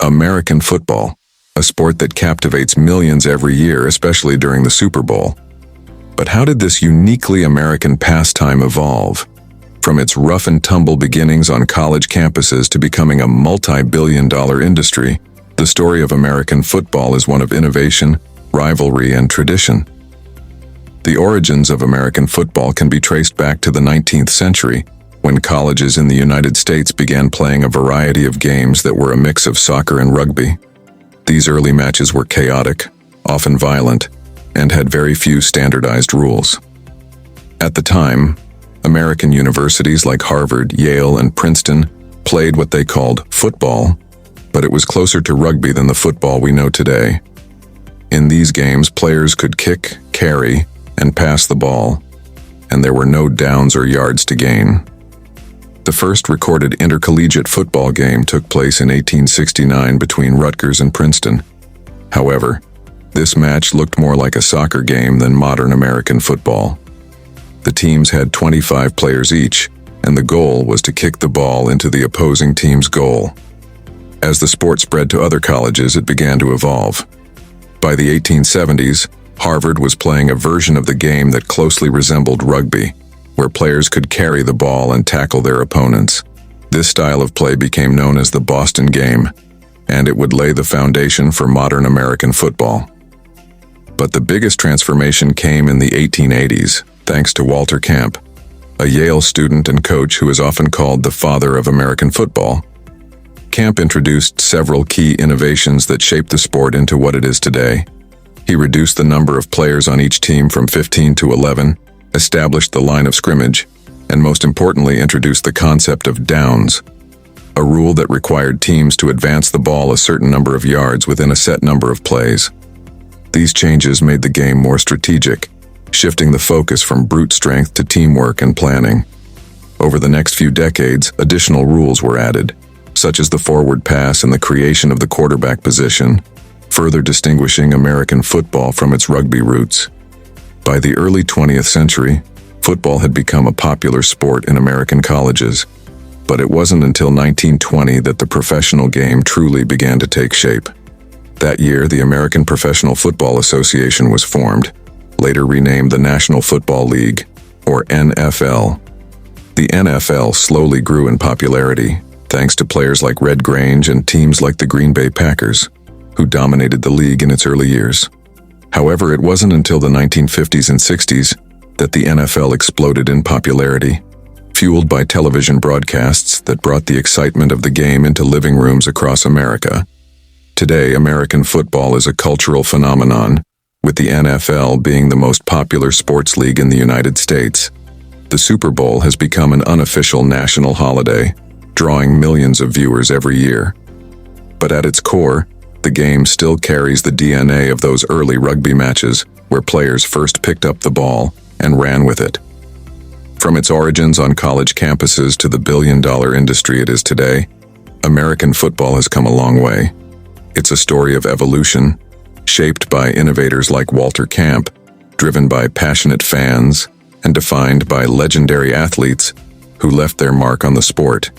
American football, a sport that captivates millions every year, especially during the Super Bowl. But how did this uniquely American pastime evolve? From its rough and tumble beginnings on college campuses to becoming a multi-billion-dollar industry, the story of American football is one of innovation, rivalry, and tradition. The origins of American football can be traced back to the 19th century, when colleges in the United States began playing a variety of games that were a mix of soccer and rugby. These early matches were chaotic, often violent, and had very few standardized rules. At the time, American universities like Harvard, Yale, and Princeton played what they called football, but it was closer to rugby than the football we know today. In these games, players could kick, carry, and pass the ball, and there were no downs or yards to gain. The first recorded intercollegiate football game took place in 1869 between Rutgers and Princeton. However, this match looked more like a soccer game than modern American football. The teams had 25 players each, and the goal was to kick the ball into the opposing team's goal. As the sport spread to other colleges, it began to evolve. By the 1870s, Harvard was playing a version of the game that closely resembled rugby, where players could carry the ball and tackle their opponents. This style of play became known as the Boston game, and it would lay the foundation for modern American football. But the biggest transformation came in the 1880s, thanks to Walter Camp, a Yale student and coach who is often called the father of American football. Camp introduced several key innovations that shaped the sport into what it is today. He reduced the number of players on each team from 15 to 11, established the line of scrimmage, and most importantly introduced the concept of downs, a rule that required teams to advance the ball a certain number of yards within a set number of plays. These changes made the game more strategic, shifting the focus from brute strength to teamwork and planning. Over the next few decades, additional rules were added, such as the forward pass and the creation of the quarterback position, further distinguishing American football from its rugby roots. By the early 20th century, football had become a popular sport in American colleges, but it wasn't until 1920 that the professional game truly began to take shape. That year, the American Professional Football Association was formed, later renamed the National Football League, or NFL. The NFL slowly grew in popularity, thanks to players like Red Grange and teams like the Green Bay Packers, who dominated the league in its early years. However, it wasn't until the 1950s and 60s that the NFL exploded in popularity, fueled by television broadcasts that brought the excitement of the game into living rooms across America. Today, American football is a cultural phenomenon, with the NFL being the most popular sports league in the United States. The Super Bowl has become an unofficial national holiday, drawing millions of viewers every year. But at its core, the game still carries the DNA of those early rugby matches where players first picked up the ball and ran with it. From its origins on college campuses to the billion-dollar industry it is today, American football has come a long way. It's a story of evolution, shaped by innovators like Walter Camp, driven by passionate fans, and defined by legendary athletes who left their mark on the sport.